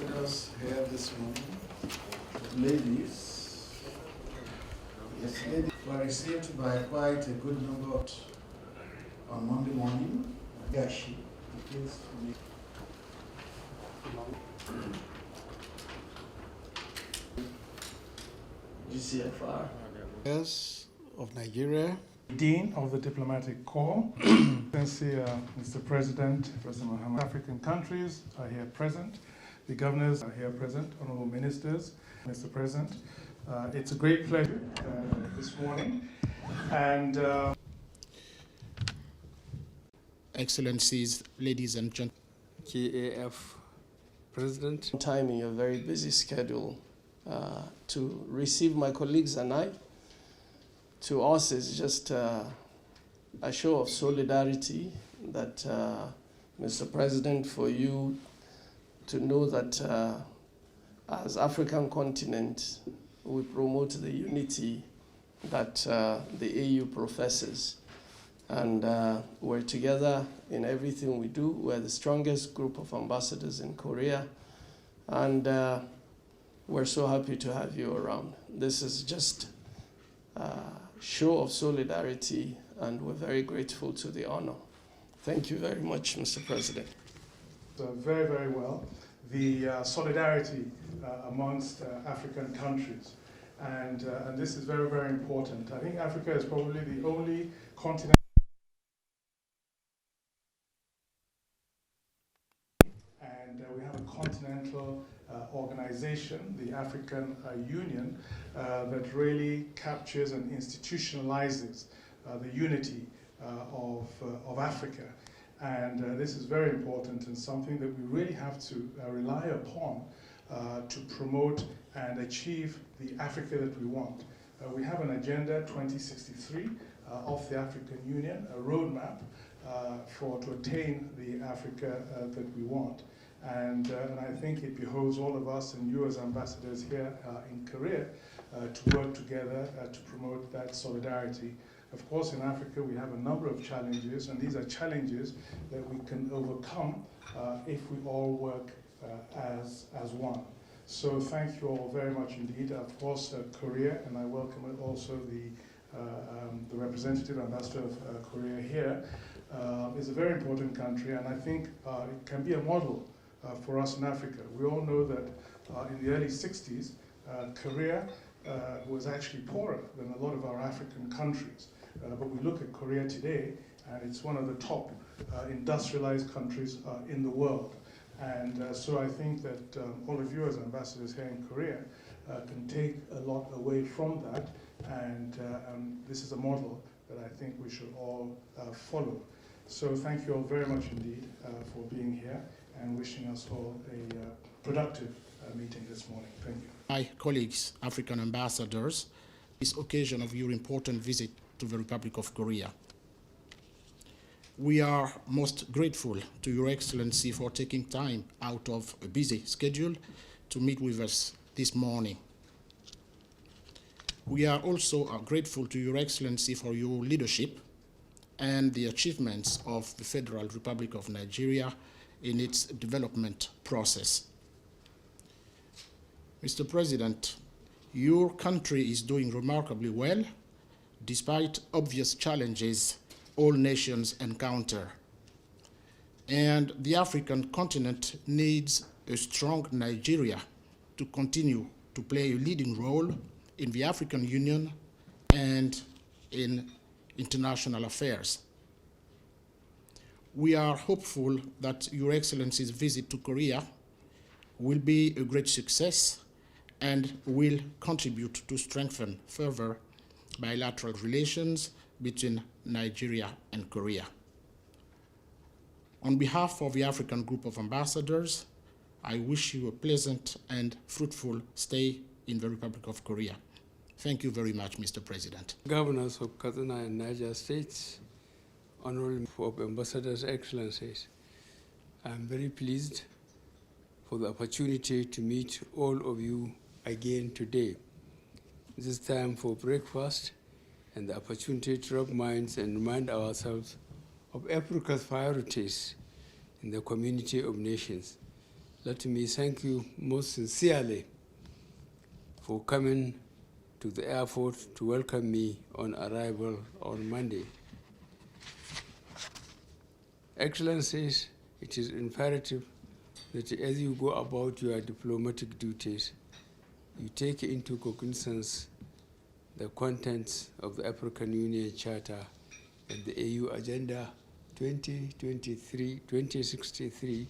ambassadors here this morning, ladies. Yes, ladies were received by quite a good number on Monday morning. Gashi, please. GCFR. Yes, of Nigeria. Dean of the Diplomatic Corps, Mr. President, President Mohammed. African countries are here present. The governors are here present, honorable ministers, Mr. President. It's a great pleasure this morning. And Excellencies, ladies and gentlemen. KAF President. Time in your very busy schedule to receive my colleagues and I. To us, it's just a show of solidarity that, Mr. President, for you to know that as African continent, we promote the unity that the AU professes. And we're together in everything we do. We're the strongest group of ambassadors in Korea. And we're so happy to have you around. This is just show of solidarity, and we're very grateful to the honor. Thank you very much, Mr. President. very, very well, the solidarity amongst African countries. And this is very, very important. I think Africa is probably the only continent and we have a continental organization, the African Union, that really captures and institutionalizes the unity of Africa. And this is very important and something that we really have to rely upon to promote and achieve the Africa that we want. We have an Agenda 2063 of the African Union, a roadmap to attain the Africa that we want. And I think it behoves all of us and you as ambassadors here in Korea to work together to promote that solidarity. Of course, in Africa, we have a number of challenges, and these are challenges that we can overcome if we all work as one. So thank you all very much indeed. Of course, Korea, and I welcome also the representative ambassador of Korea here, is a very important country, and I think it can be a model for us in Africa. We all know that in the early 60s, Korea was actually poorer than a lot of our African countries. But we look at Korea today, and it's one of the top industrialized countries in the world. And so I think that all of you as ambassadors here in Korea can take a lot away from that. And this is a model that I think we should all follow. So thank you all very much indeed for being here and wishing us all a productive meeting this morning. Thank you. My colleagues, African ambassadors, this occasion of your important visit to the Republic of Korea. We are most grateful to Your Excellency for taking time out of a busy schedule to meet with us this morning. We are also grateful to Your Excellency for your leadership and the achievements of the Federal Republic of Nigeria in its development process. Mr. President, your country is doing remarkably well despite obvious challenges all nations encounter. And the African continent needs a strong Nigeria to continue to play a leading role in the African Union and in international affairs. We are hopeful that Your Excellency's visit to Korea will be a great success and will contribute to strengthen further bilateral relations between Nigeria and Korea. On behalf of the African Group of Ambassadors, I wish you a pleasant and fruitful stay in the Republic of Korea. Thank you very much, Mr. President. Governors of Kaduna and Niger States, Honorable Ambassadors, Excellencies, I'm very pleased for the opportunity to meet all of you again today. This time for breakfast and the opportunity to rub minds and remind ourselves of Africa's priorities in the community of nations. let me thank you most sincerely for coming to the airport to welcome me on arrival on Monday. Excellencies, it is imperative that as you go about your diplomatic duties, you take into cognizance the contents of the African Union Charter and the AU Agenda 2063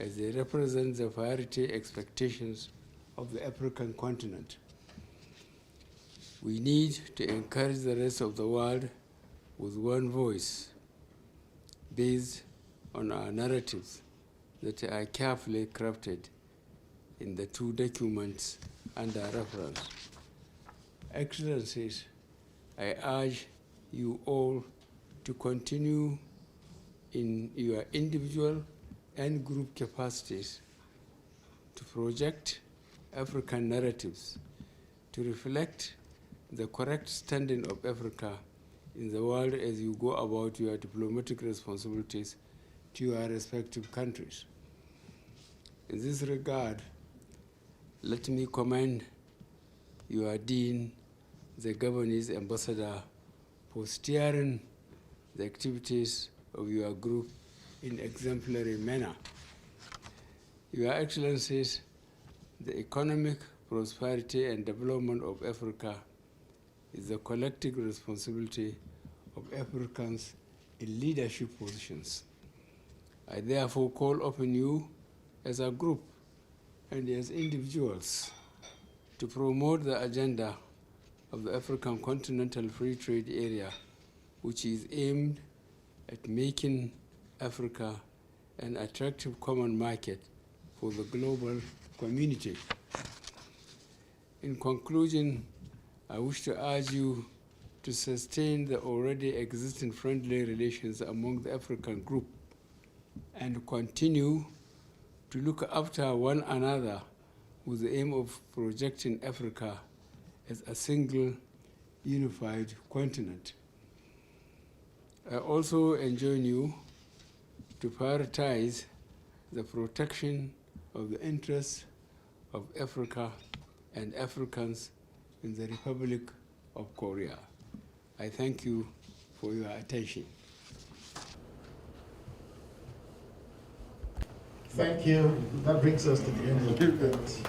as they represent the priority expectations of the African continent. We need to encourage the rest of the world with one voice, based on our narratives that are carefully crafted in the two documents under reference. Excellencies, I urge you all to continue in your individual and group capacities to project African narratives, to reflect the correct standing of Africa in the world as you go about your diplomatic responsibilities to your respective countries. In this regard, let me commend your Dean, the Gabonese ambassador, for steering the activities of your group in exemplary manner. Your Excellencies, the economic prosperity and development of Africa is the collective responsibility of Africans in leadership positions. I therefore call upon you as a group and as individuals to promote the agenda of the African Continental Free Trade Area, which is aimed at making Africa an attractive common market for the global community. In conclusion, I wish to urge you to sustain the already existing friendly relations among the African group and continue to look after one another with the aim of projecting Africa as a single, unified continent. I also enjoin you to prioritize the protection of the interests of Africa and Africans in the Republic of Korea. I thank you for your attention. Thank you. That brings us to the end of the event.